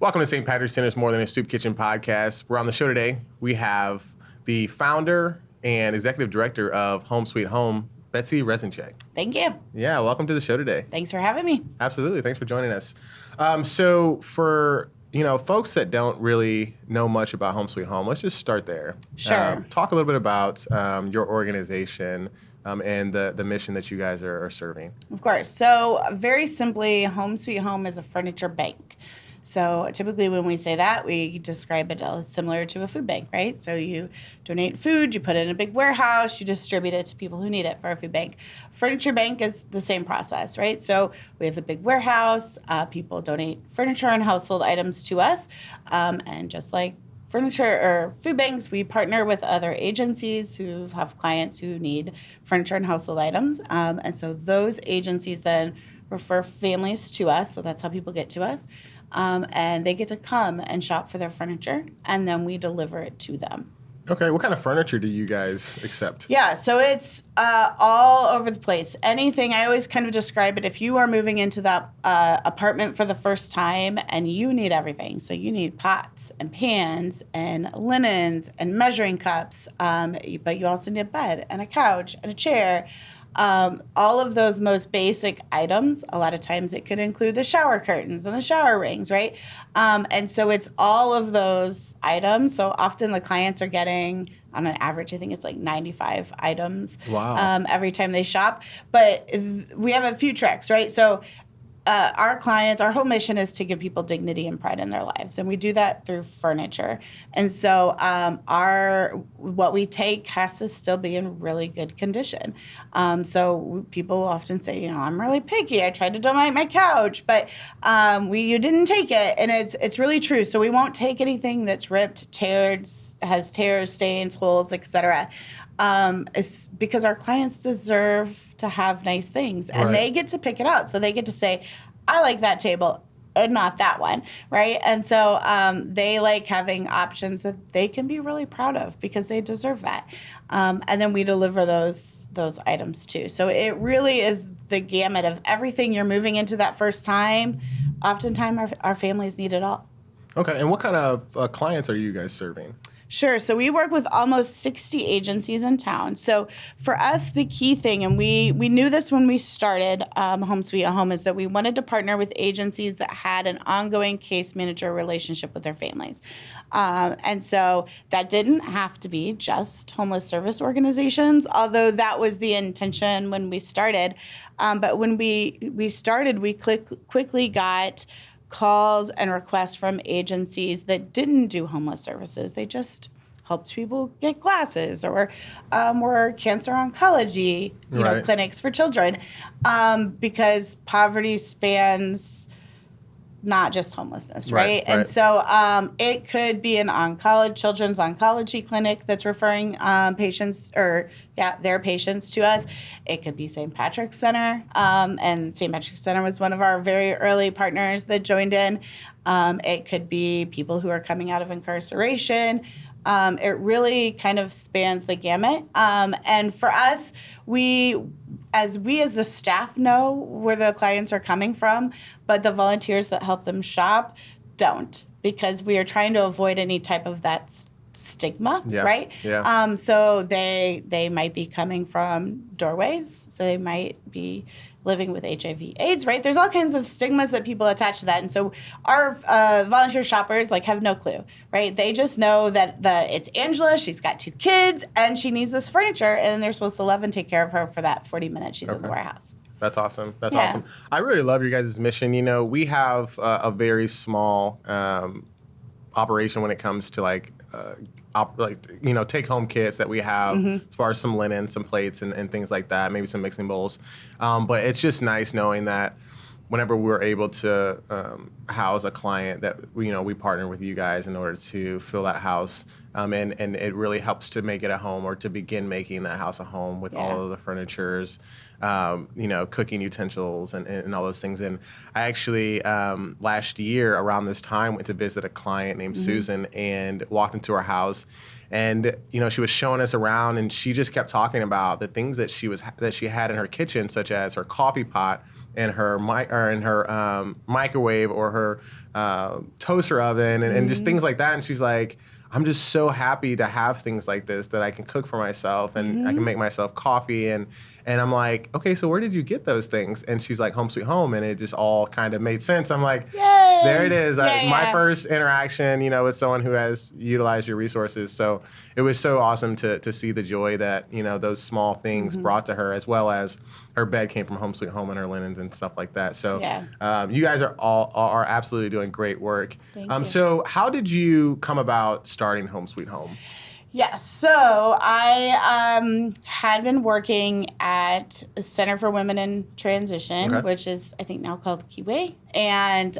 Welcome to St. Patrick's Center's More Than a Soup Kitchen podcast. We're on the show today. We have the founder and executive director of Home Sweet Home, Betsy Reznicek. Thank you. Yeah, welcome to the show today. Thanks for having me. Absolutely. Thanks for joining us. So for folks that don't really know much about Home Sweet Home, let's just start there. Sure. Talk a little bit about your organization and the mission that you guys are serving. Of course. So very simply, Home Sweet Home is a furniture bank. So typically when we say that, we describe it as similar to a food bank, right? So you donate food, you put it in a big warehouse, you distribute it to people who need it for a food bank. Furniture bank is the same process, right? So we have a big warehouse, people donate furniture and household items to us, and just like furniture or food banks, we partner with other agencies who have clients who need furniture and household items. And so those agencies then refer families to us, so that's how people get to us. And they get to come and shop for their furniture, and then we deliver it to them. Okay, what kind of furniture do you guys accept? Yeah, so it's all over the place. Anything, I always kind of describe it, if you are moving into that apartment for the first time and you need everything. So you need pots and pans and linens and measuring cups, but you also need a bed and a couch and a chair. All of those most basic items, a lot of times it could include the shower curtains and the shower rings, right? And so it's all of those items. So often the clients are getting, on an average, I think it's like 95 items. Wow. Every time they shop. But we have a few tricks, right? So our clients, our whole mission is to give people dignity and pride in their lives, and we do that through furniture. And so what we take has to still be in really good condition. So people often say, I'm really picky. I tried to donate my couch, but you didn't take it, and it's really true. So we won't take anything that's ripped, has tears, stains, holes, etc. It's because our clients deserve to have nice things, and Right. they get to pick it out. So they get to say, I like that table and not that one, right? And so they like having options that they can be really proud of because they deserve that. And then we deliver those items too. So it really is the gamut of everything you're moving into that first time. Oftentimes our families need it all. Okay, and what kind of clients are you guys serving? Sure. So we work with almost 60 agencies in town. So for us, the key thing, and we knew this when we started Home Sweet Home, is that we wanted to partner with agencies that had an ongoing case manager relationship with their families. And so that didn't have to be just homeless service organizations, although that was the intention when we started. But when we started, we quickly got calls and requests from agencies that didn't do homeless services. They just helped people get glasses or were cancer oncology Right. clinics for children, because poverty spans not just homelessness, right? And so it could be an children's oncology clinic that's referring patients their patients to us. It could be St. Patrick's Center, and St. Patrick's Center was one of our very early partners that joined in. It could be people who are coming out of incarceration. It really kind of spans the gamut. And for us, as the staff know where the clients are coming from, but the volunteers that help them shop don't, because we are trying to avoid any type of that stigma, right? Yeah. So they might be coming from doorways, so they might be living with HIV/AIDS, right? There's all kinds of stigmas that people attach to that. And so our volunteer shoppers have no clue, right? They just know that it's Angela, she's got 2 kids, and she needs this furniture, and they're supposed to love and take care of her for that 40 minutes she's in the warehouse. That's awesome. That's awesome. I really love your guys' mission. We have a very small operation when it comes to take home kits that we have, as far as some linen, some plates and things like that, maybe some mixing bowls. But it's just nice knowing that whenever we're able to house a client that we partner with you guys in order to fill that house, and it really helps to make it a home, or to begin making that house a home with all of the furnitures, cooking utensils and all those things. And I actually last year around this time went to visit a client named Susan, and walked into her house. And she was showing us around, and she just kept talking about the things that she had in her kitchen, such as her coffee pot in her microwave or her toaster oven and just things like that. And she's like, I'm just so happy to have things like this that I can cook for myself and I can make myself coffee. And I'm like, okay, so where did you get those things? And she's like, Home Sweet Home. And it just all kind of made sense. I'm like, yay! There it is. My first interaction, with someone who has utilized your resources. So it was so awesome to see the joy that, those small things brought to her, as well as her bed came from Home Sweet Home and her linens and stuff like that. So you guys are absolutely doing great work. Thank you. So how did you come about starting Home Sweet Home? Yes. So I had been working at a Center for Women in Transition, which is, I think, now called Kiwi, and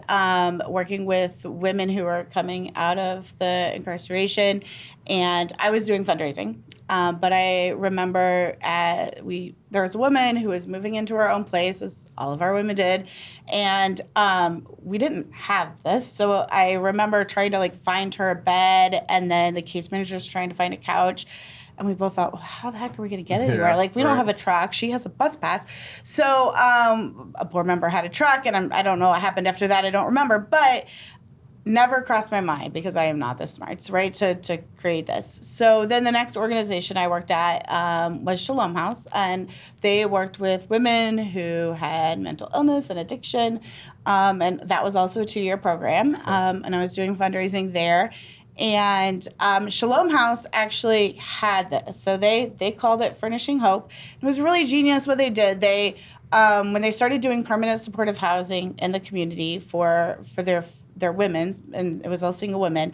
working with women who are coming out of the incarceration. And I was doing fundraising. But I remember there was a woman who was moving into her own place, as all of our women did, and we didn't have this. So I remember trying to find her a bed, and then the case manager was trying to find a couch. And we both thought, well, how the heck are we going to get anywhere? We don't have a truck. She has a bus pass. So a board member had a truck, and I don't know what happened after that. I don't remember. But never crossed my mind, because I am not this smart, right, to create this. So then the next organization I worked at was Shalom House, and they worked with women who had mental illness and addiction, and that was also a 2-year program, and I was doing fundraising there. And Shalom House actually had this. So they called it Furnishing Hope. It was really genius what they did. They when they started doing permanent supportive housing in the community for their women, and it was all single women,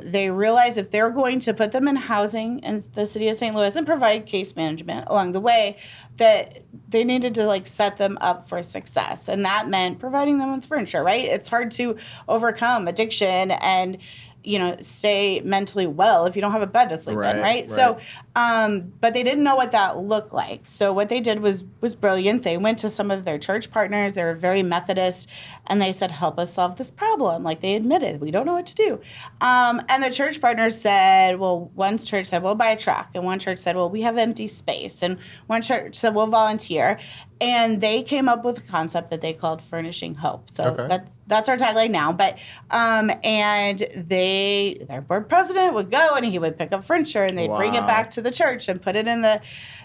they realized if they're going to put them in housing in the city of St. Louis and provide case management along the way, that they needed to set them up for success. And that meant providing them with furniture, right? It's hard to overcome addiction and stay mentally well if you don't have a bed to sleep in, right? So, but they didn't know what that looked like. So what they did was brilliant. They went to some of their church partners. They were very Methodist, and they said, help us solve this problem. They admitted, we don't know what to do. And the church partners said, well, one church said, we'll buy a truck. And one church said, well, we have empty space. And one church said, we'll volunteer. And they came up with a concept that they called Furnishing Hope. So that's our tagline now. But and their board president would go and he would pick up furniture and they'd bring it back to the church and put it in the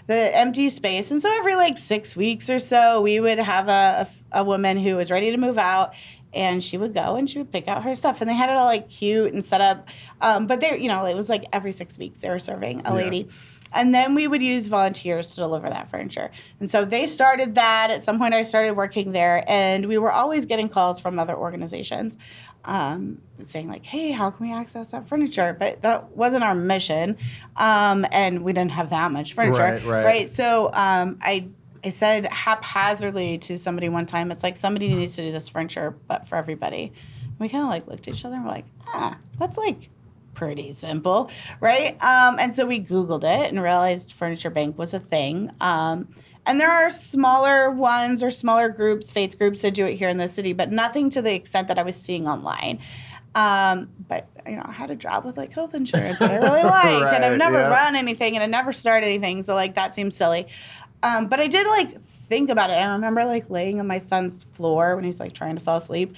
empty space. And so every 6 weeks or so, we would have a woman who was ready to move out. And she would go and she would pick out her stuff. And they had it all cute and set up. But they, it was every 6 weeks they were serving a lady. And then we would use volunteers to deliver that furniture. And so they started that. At some point I started working there. And we were always getting calls from other organizations saying hey, how can we access that furniture? But that wasn't our mission. And we didn't have that much furniture. Right. So I said haphazardly to somebody one time, it's somebody needs to do this furniture, but for everybody. And we kind of looked at each other and we're that's pretty simple, right? And so we Googled it and realized Furniture Bank was a thing. And there are smaller ones or smaller groups, faith groups that do it here in the city, but nothing to the extent that I was seeing online. But I had a job with health insurance that I really liked, and I've never run anything, and I never started anything, so that seems silly. But I did think about it. I remember laying on my son's floor when he's trying to fall asleep.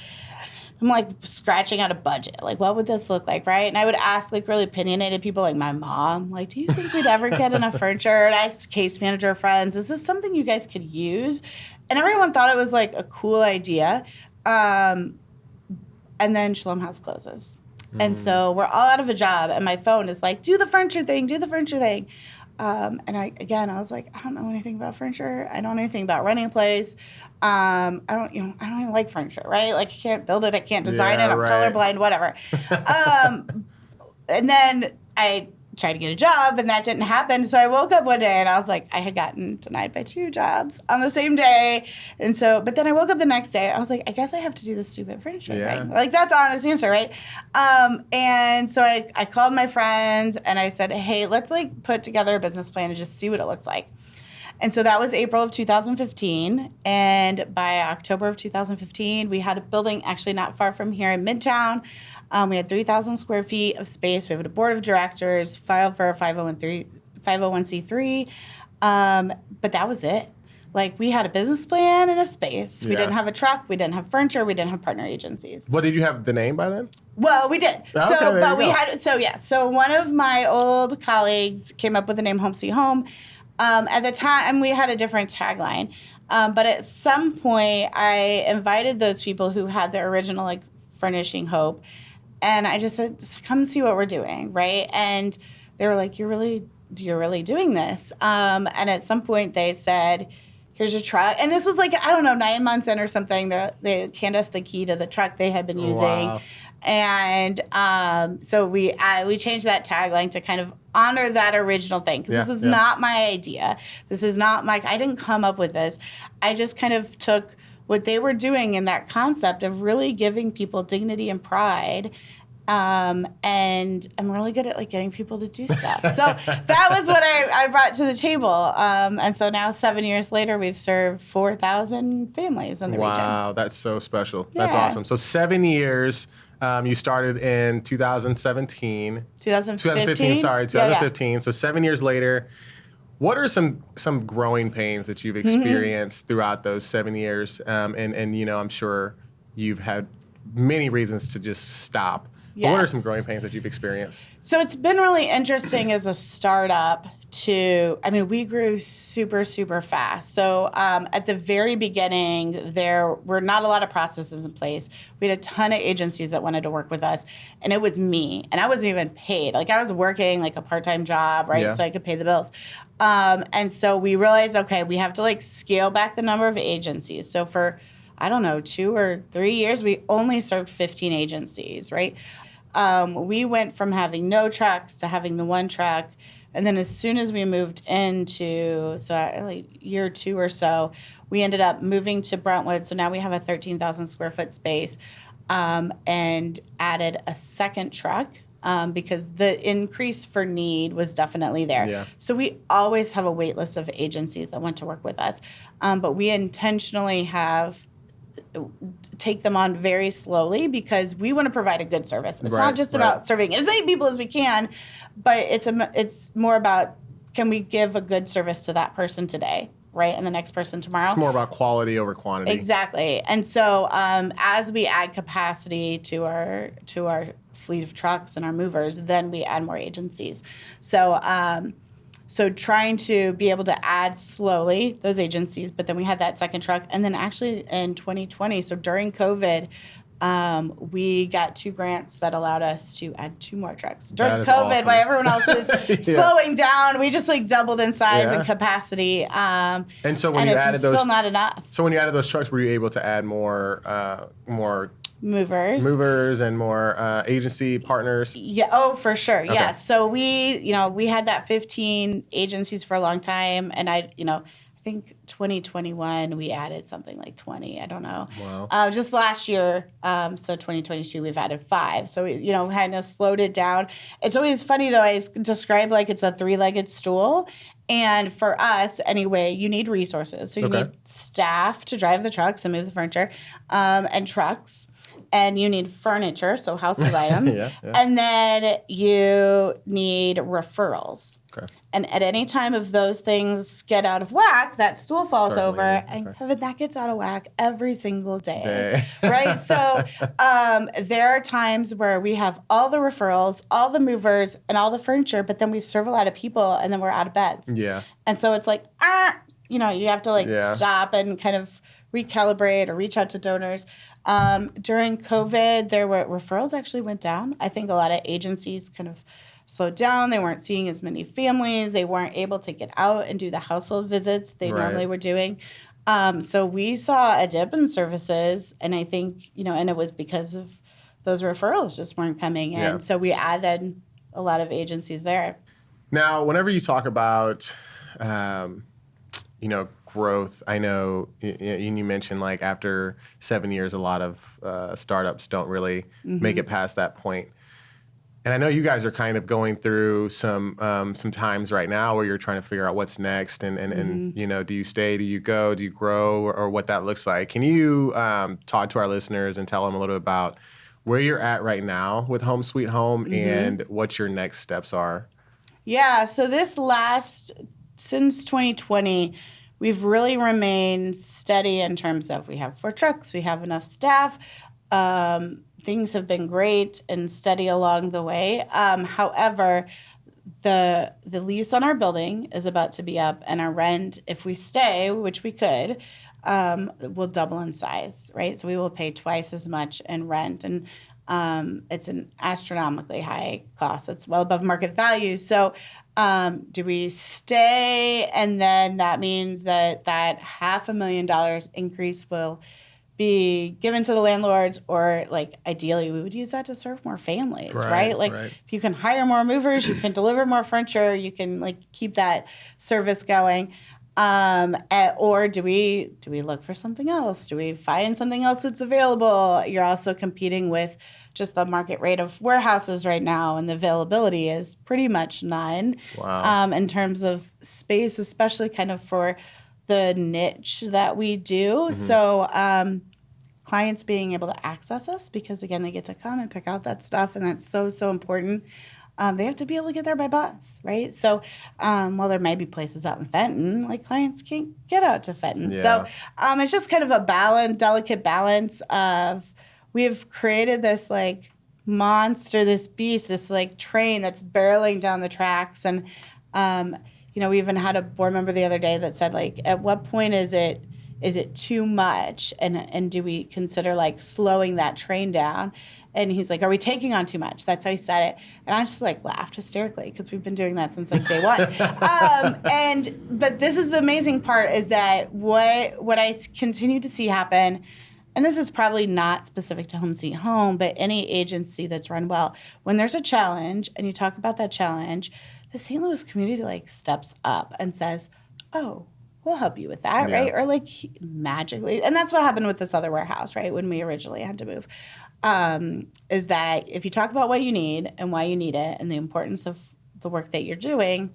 I'm scratching out a budget. What would this look like, right? And I would ask really opinionated people like my mom, do you think we'd ever get enough furniture? And I asked case manager friends, is this something you guys could use? And everyone thought it was a cool idea. And then Shalom House closes. And so we're all out of a job, and my phone is do the furniture thing, do the furniture thing. And I was I don't know anything about furniture. I don't know anything about running a place. I don't even like furniture, right? I can't build it. I can't design it. I'm colorblind, whatever. And then I tried to get a job, and that didn't happen. So I woke up one day, and I was I had gotten denied by 2 jobs on the same day. And so, but then I woke up the next day. I was I guess I have to do this stupid furniture thing. That's the honest answer, right? And so I called my friends, and I said, hey, let's put together a business plan and just see what it looks like. And so that was April of 2015. And by October of 2015, we had a building actually not far from here in Midtown. We had 3,000 square feet of space. We had a board of directors, filed for a 501c3. But that was it. Like, we had a business plan and a space. We Yeah. didn't have a truck. We didn't have furniture. We didn't have partner agencies. What, did you have the name by then? Well, we did. Okay, So, there but you we go. had, so yeah. So one of my old colleagues came up with the name Home Sweet Home. At the time, we had a different tagline. But at some point, I invited those people who had the original, like, Furnishing Hope. And I just said, just come see what we're doing, right? And they were like, you're really doing this. And at some point, they said, here's your truck. And this was like, I don't know, 9 months in or something. They handed us the key to the truck they had been using. Wow. And so we changed that tagline to kind of honor that original thing. Because this was not my idea. This is not I didn't come up with this. I just kind of took what they were doing in that concept of really giving people dignity and pride. And I'm really good at, like, getting people to do stuff. So that was what I brought to the table. And so now 7 years later, we've served 4,000 families in the region. Wow, that's so special. That's Yeah. awesome. So 7 years, you started in 2017. 2015? Sorry, 2015. So 7 years later, what are some growing pains that you've experienced throughout those 7 years? And you know, I'm sure you've had many reasons to just stop. But what are some growing pains that you've experienced? So it's been really interesting as a startup we grew super, super fast. So at the very beginning, there were not a lot of processes in place. We had a ton of agencies that wanted to work with us, and it was me. And I wasn't even paid. Like, I was working like a part-time job, right? Yeah. So I could pay the bills. And so we realized, okay, we have to, like, scale back the number of agencies. So for, I don't know, 2 or 3 years, we only served 15 agencies, right? We went from having no trucks to having the one truck. And then as soon as we moved into, like year 2 or so, we ended up moving to Brentwood. So now we have a 13,000 square foot space, and added a second truck because the increase for need was definitely there. Yeah. So we always have a wait list of agencies that want to work with us. But we intentionally take them on very slowly because we want to provide a good service. It's not just about serving as many people as we can, but it's more about, can we give a good service to that person today, right, and the next person tomorrow? It's more about quality over quantity. Exactly. And so as we add capacity to our fleet of trucks and our movers, then we add more agencies. So trying to be able to add slowly those agencies, but then we had that second truck. And then actually in 2020, so during COVID, we got 2 grants that allowed us to add 2 more trucks. During COVID, awesome. while everyone else is slowing down, we just, like, doubled in size and capacity. And so when you added those, still not enough. So when you added those trucks, were you able to add more movers and more agency partners? Yeah. Oh, for sure. Okay. Yeah. So we had that 15 agencies for a long time, and I think 2021 we added something like 20. I don't know. Wow. Just last year, so 2022 we've added 5. So we, kind of slowed it down. It's always funny though. I describe like it's a 3-legged stool. And for us, anyway, you need resources. So you need staff to drive the trucks and move the furniture, and trucks. And you need furniture, so household items. And then you need referrals. Okay. And at any time if those things get out of whack, that stool falls Start over. leaning. And Kevin, that gets out of whack every single day. Right? So there are times where we have all the referrals, all the movers, and all the furniture, but then we serve a lot of people, and then we're out of beds. Yeah. And so it's like, you have to stop and kind of recalibrate or reach out to donors. During COVID, there were referrals actually went down. I think a lot of agencies kind of slowed down. They weren't seeing as many families. They weren't able to get out and do the household visits they normally were doing. So we saw a dip in services, and I think, and it was because of those referrals just weren't coming in. Yeah. So we added a lot of agencies there. Now, whenever you talk about, growth, I know you mentioned like after 7 years, a lot of startups don't really make it past that point. And I know you guys are kind of going through some times right now where you're trying to figure out what's next and do you stay, do you go, do you grow, or what that looks like. Can you talk to our listeners and tell them a little bit about where you're at right now with Home Sweet Home and what your next steps are? Yeah, so since 2020, we've really remained steady in terms of we have 4 trucks, we have enough staff. Things have been great and steady along the way. However, the lease on our building is about to be up, and our rent, if we stay, which we could, will double in size, right? So we will pay twice as much in rent, and it's an astronomically high cost. It's well above market value. So do we stay? And then that means that $500,000 increase will be given to the landlords, or like ideally we would use that to serve more families, right? Like if you can hire more movers, you can deliver more furniture, you can like keep that service going. Or do we look for something else? Do we find something else that's available? You're also competing with just the market rate of warehouses right now, and the availability is pretty much none. Wow. In terms of space, especially kind of for the niche that we do. So clients being able to access us, because again, they get to come and pick out that stuff, and that's so, so important. They have to be able to get there by bus, right? So while there may be places out in Fenton, like clients can't get out to Fenton. Yeah. So it's just kind of a delicate balance of, we've created this like monster, this beast, this like train that's barreling down the tracks. And, we even had a board member the other day that said, like, at what point is it too much? And do we consider like slowing that train down? And he's like, are we taking on too much? That's how he said it. And I just like laughed hysterically, because we've been doing that since like day one. But this is the amazing part, is that what I continue to see happen, and this is probably not specific to Home Sweet Home, but any agency that's run well, when there's a challenge and you talk about that challenge, the St. Louis community like steps up and says, oh, we'll help you with that, right? Or like magically. And that's what happened with this other warehouse, right? When we originally had to move. Is that if you talk about what you need and why you need it and the importance of the work that you're doing,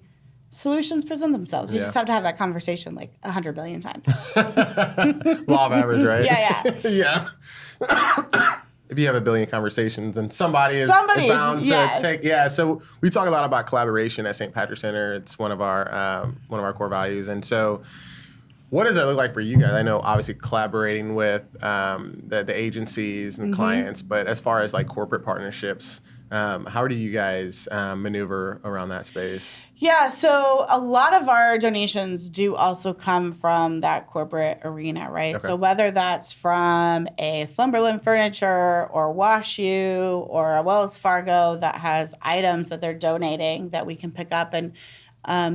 solutions present themselves. You just have to have that conversation like 100 billion times. Law of average, right? Yeah. If you have a billion conversations, and somebody's bound to take. Yeah. So we talk a lot about collaboration at St. Patrick's Center. It's one of our core values. And so, what does that look like for you guys? I know obviously collaborating with the agencies and clients, but as far as like corporate partnerships, how do you guys maneuver around that space? Yeah, so a lot of our donations do also come from that corporate arena, right? Okay. So whether that's from a Slumberland Furniture or WashU or a Wells Fargo that has items that they're donating that we can pick up and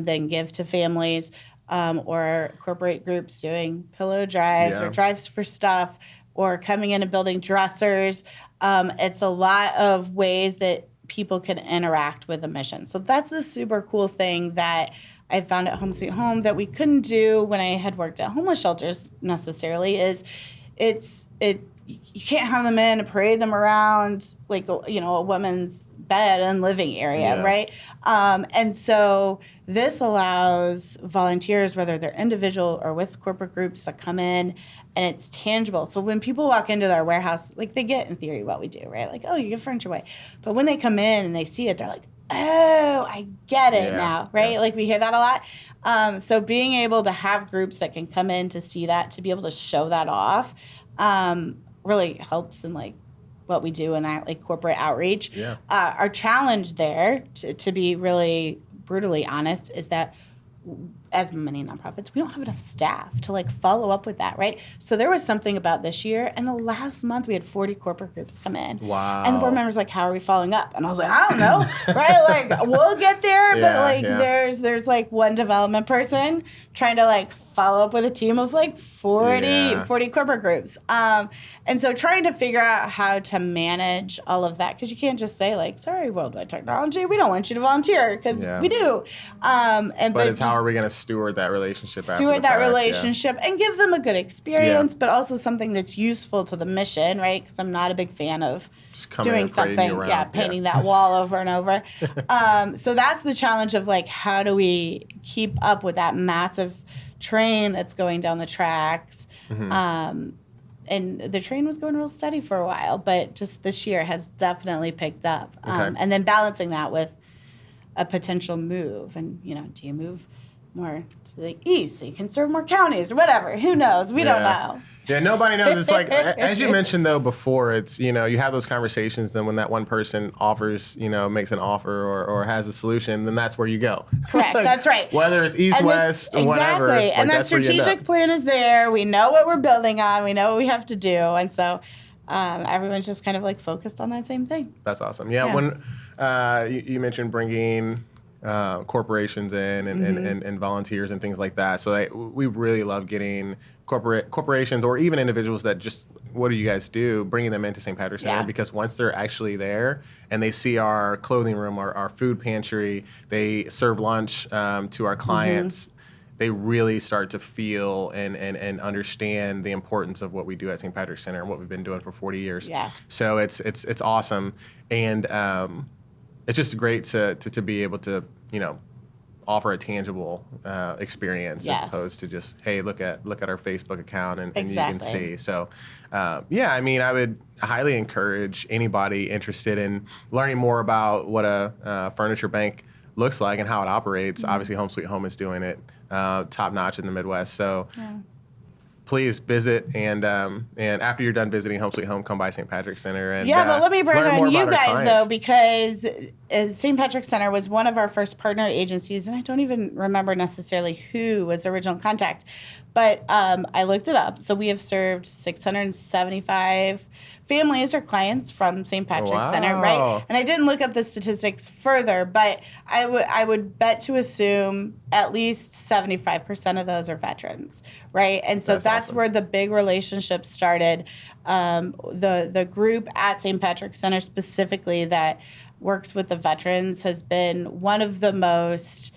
then give to families, or corporate groups doing pillow drives or drives for stuff, or coming in and building dressers. It's a lot of ways that people can interact with the mission. So that's the super cool thing that I found at Home Sweet Home that we couldn't do when I had worked at homeless shelters necessarily, is you can't have them in and parade them around like, a woman's bed and living area, right? And so this allows volunteers, whether they're individual or with corporate groups, to come in, and it's tangible. So when people walk into our warehouse, like, they get in theory what we do, right? Like, oh, you give furniture away. But when they come in and they see it, they're like, oh, I get it now, right? Yeah. Like, we hear that a lot. So being able to have groups that can come in to see that, to be able to show that off, really helps in like what we do in that like corporate outreach. Yeah. Our challenge there, to be really brutally honest, is that as many nonprofits, we don't have enough staff to like follow up with that, right? So there was something about this year, and the last month we had 40 corporate groups come in. Wow. And the board members like, how are we following up? And I was like, I don't know, right? Like, we'll get there, but like there's like one development person trying to like follow up with a team of like 40 corporate groups. And so trying to figure out how to manage all of that, because you can't just say like, sorry, Worldwide Technology, we don't want you to volunteer, because we do. But it's how are we going to steward that relationship and give them a good experience, but also something that's useful to the mission, right? Because I'm not a big fan of doing something, painting that wall over and over. So that's the challenge of like, how do we keep up with that massive train that's going down the tracks? And the train was going real steady for a while, but just this year has definitely picked up. And then balancing that with a potential move, and do you move more to the east, so you can serve more counties or whatever. Who knows? We don't know. Yeah, nobody knows. It's like, as you mentioned, though, before, it's, you have those conversations, then when that one person offers, makes an offer or has a solution, then that's where you go. Correct. Like, that's right. Whether it's east, west, or whatever. Exactly. Like, and that strategic plan is there. We know what we're building on. We know what we have to do. And so everyone's just kind of like focused on that same thing. That's awesome. Yeah. When you mentioned bringing corporations in and volunteers and things like that. So we really love getting corporations or even individuals that just, what do you guys do, bringing them into St. Patrick's Center, because once they're actually there and they see our clothing room, our food pantry, they serve lunch to our clients, they really start to feel and understand the importance of what we do at St. Patrick's Center and what we've been doing for 40 years. Yeah. So it's awesome. And it's just great to be able to, offer a tangible experience as opposed to just, hey, look at our Facebook account and you can see. So, I mean, I would highly encourage anybody interested in learning more about what a furniture bank looks like and how it operates. Obviously, Home Sweet Home is doing it top notch in the Midwest. So. Please visit, and after you're done visiting Home Sweet Home, come by St. Patrick's Center. And but let me bring on you guys, though, because St. Patrick's Center was one of our first partner agencies, and I don't even remember necessarily who was the original contact, but I looked it up. So we have served 675 families or clients from St. Patrick's Center, right? And I didn't look up the statistics further, but I would bet to assume at least 75% of those are veterans, right? And so that's awesome. Where the big relationship started. The group at St. Patrick's Center specifically that works with the veterans has been one of the most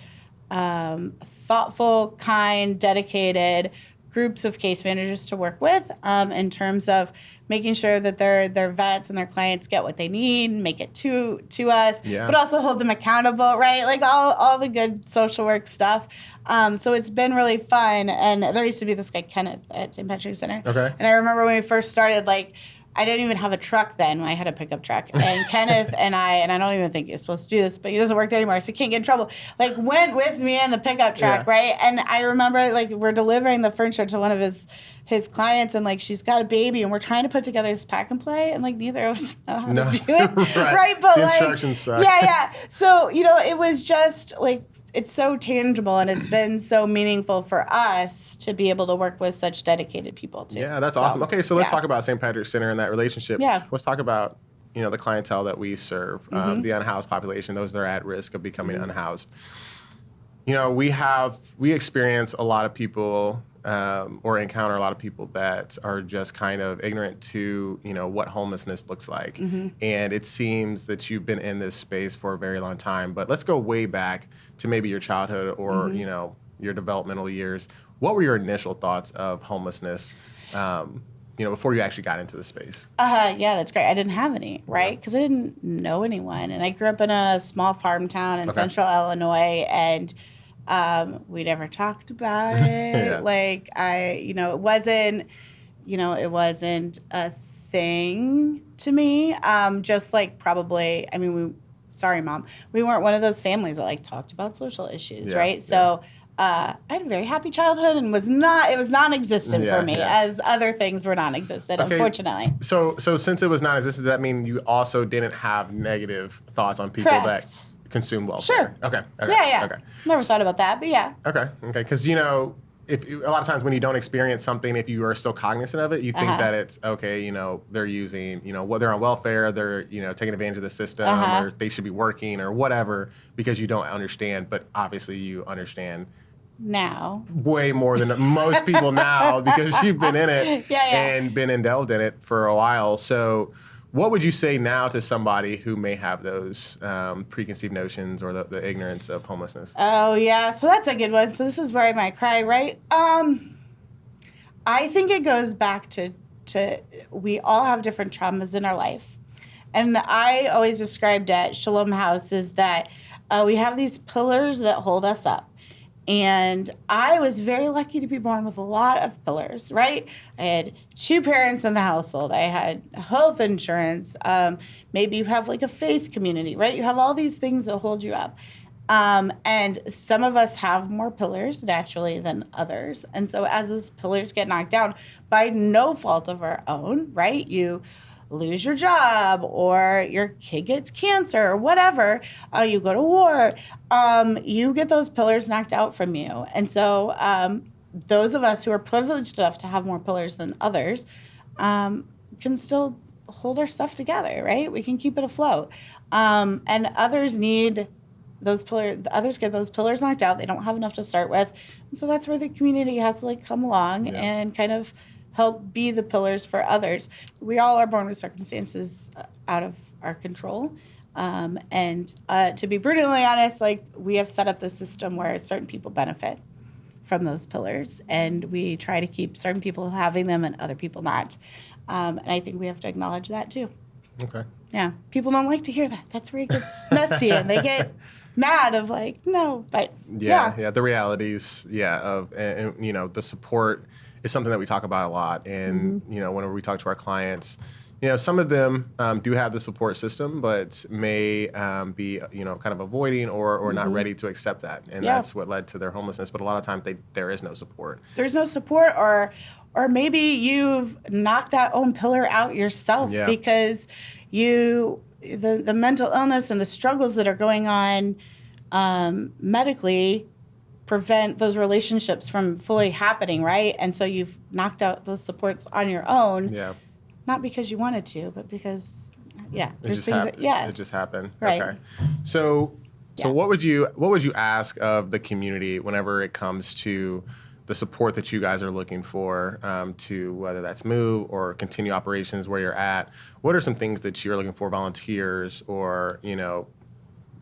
thoughtful, kind, dedicated groups of case managers to work with in terms of making sure that their vets and their clients get what they need, make it to us, but also hold them accountable, right? Like all the good social work stuff. So it's been really fun. And there used to be this guy, Kenneth, at St. Patrick's Center. Okay. And I remember when we first started, like, I didn't even have a truck then. I had a pickup truck. And Kenneth and I don't even think you're supposed to do this, but he doesn't work there anymore, so he can't get in trouble, like, went with me in the pickup truck, right? And I remember, like, we're delivering the furniture to one of his clients, and, like, she's got a baby, and we're trying to put together this pack and play, and, like, neither of us know how to do it. Right? But, the like, instructions suck. Yeah. So, it was just, like, it's so tangible, and it's been so meaningful for us to be able to work with such dedicated people, too. Yeah, that's awesome. Okay, so let's talk about St. Patrick's Center and that relationship. Yeah. Let's talk about, the clientele that we serve, the unhoused population, those that are at risk of becoming unhoused. We experience a lot of people or encounter a lot of people that are just kind of ignorant to, what homelessness looks like. And it seems that you've been in this space for a very long time. But let's go way back to maybe your childhood or, your developmental years. What were your initial thoughts of homelessness, before you actually got into the space? Yeah, that's great. I didn't have any, right? Because I didn't know anyone. And I grew up in a small farm town in central Illinois, and we never talked about it. Like, it wasn't a thing to me. Just like probably, sorry, Mom, we weren't one of those families that, like, talked about social issues, right? So I had a very happy childhood, and it was non-existent for me, as other things were non-existent, unfortunately. So since it was non-existent, does that mean you also didn't have negative thoughts on people that consume welfare? Sure. Okay. Yeah. Okay. Never thought about that, but yeah. Okay. Because if a lot of times when you don't experience something, if you are still cognizant of it, you think that it's okay. They're using, they're on welfare, they're taking advantage of the system, or they should be working or whatever, because you don't understand. But obviously, you understand now way more than most people now, because you've been in it and been indulged in it for a while. So, what would you say now to somebody who may have those preconceived notions or the ignorance of homelessness? Oh, yeah. So that's a good one. So this is where I might cry, right? I think it goes back to we all have different traumas in our life. And I always described at Shalom House is that we have these pillars that hold us up. And I was very lucky to be born with a lot of pillars, right? I had 2 parents in the household. I had health insurance. Maybe you have like a faith community, right? You have all these things that hold you up. And some of us have more pillars naturally than others. And so as those pillars get knocked down by no fault of our own, right? You lose your job or your kid gets cancer or whatever, you go to war, you get those pillars knocked out from you. And so those of us who are privileged enough to have more pillars than others can still hold our stuff together, right? We can keep it afloat. And others need those pillars, others get those pillars knocked out. They don't have enough to start with. And so that's where the community has to like come along and kind of help be the pillars for others. We all are born with circumstances out of our control. And to be brutally honest, like we have set up the system where certain people benefit from those pillars, and we try to keep certain people having them and other people not. And I think we have to acknowledge that too. Okay. Yeah. People don't like to hear that. That's where it gets messy and they get mad of like, no, but yeah. The realities, of, and you know, the support is something that we talk about a lot. And, you know, whenever we talk to our clients, you know, some of them do have the support system, but may be, you know, kind of avoiding or not ready to accept that. And that's what led to their homelessness. But a lot of times there is no support. There's no support, or maybe you've knocked that own pillar out yourself because the mental illness and the struggles that are going on medically prevent those relationships from fully happening, right? And so you've knocked out those supports on your own. Yeah. Not because you wanted to, but because, there's things that, it just happened. Right. Okay. So what would you ask of the community whenever it comes to the support that you guys are looking for to whether that's move or continue operations where you're at? What are some things that you're looking for, volunteers or, you know,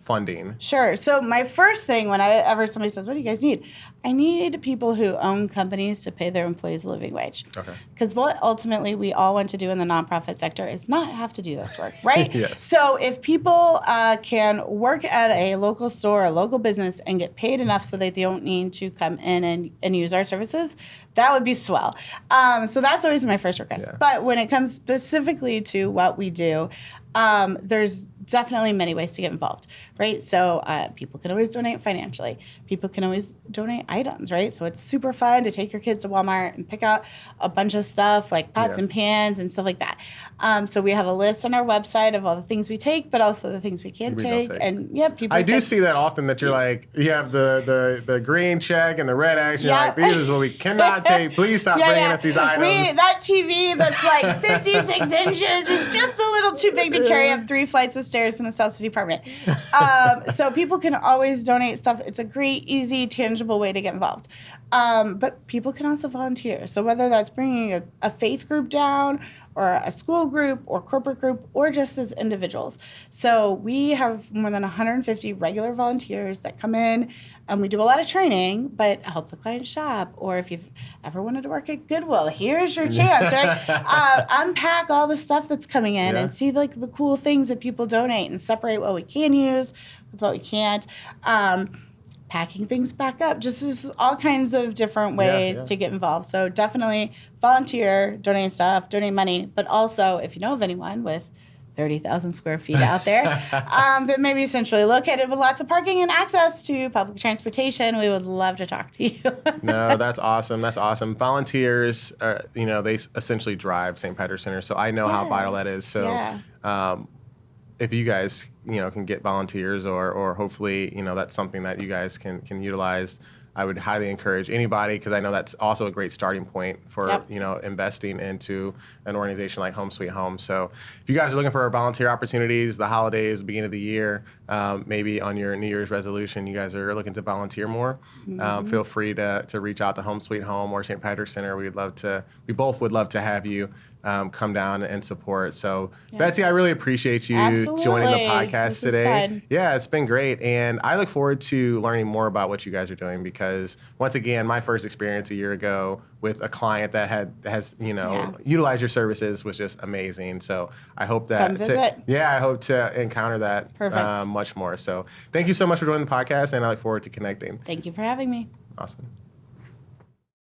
funding? Sure. So my first thing whenever somebody says, what do you guys need? I need people who own companies to pay their employees a living wage. Okay. Because what ultimately we all want to do in the nonprofit sector is not have to do this work, right? Yes. So if people can work at a local store, a local business, and get paid enough so that they don't need to come in and use our services, that would be swell. So that's always my first request. Yeah. But when it comes specifically to what we do, there's definitely many ways to get involved, right? So people can always donate financially. People can always donate items, right? So it's super fun to take your kids to Walmart and pick out a bunch of stuff like pots and pans and stuff like that. So we have a list on our website of all the things we take, but also the things we can't take. And people. I do see that often that you're like, you have the green check and the red X. You're like, these is what we cannot take. Please stop bringing us these items. That TV that's like 56 inches is just a little too big to carry up 3 flights of stairs in the South City apartment. So people can always donate stuff. It's a great, easy, tangible way to get involved. But people can also volunteer. So whether that's bringing a faith group down or a school group or corporate group or just as individuals. So we have more than 150 regular volunteers that come in, and we do a lot of training, but help the client shop. Or if you've ever wanted to work at Goodwill, here's your chance, right? Unpack all the stuff that's coming in and see like the cool things that people donate and separate what we can use with what we can't. Packing things back up, just all kinds of different ways to get involved. So definitely volunteer, donate stuff, donate money, but also if you know of anyone with 30,000 square feet out there that may be centrally located with lots of parking and access to public transportation, we would love to talk to you. No, that's awesome. That's awesome. Volunteers, they essentially drive St. Patrick's Center, so I know how vital that is. So if you guys, can get volunteers or hopefully, that's something that you guys can utilize, I would highly encourage anybody, because I know that's also a great starting point for, investing into an organization like Home Sweet Home. So if you guys are looking for volunteer opportunities, the holidays, beginning of the year, maybe on your New Year's resolution, you guys are looking to volunteer more, feel free to reach out to Home Sweet Home or St. Patrick's Center. We both would love to have you come down and support. So Betsy, I really appreciate you joining the podcast today. Yeah, it's been great. And I look forward to learning more about what you guys are doing, because once again, my first experience a year ago with a client that has utilized your services was just amazing. So I hope that I hope to encounter that much more. So thank you so much for joining the podcast, and I look forward to connecting. Thank you for having me. Awesome.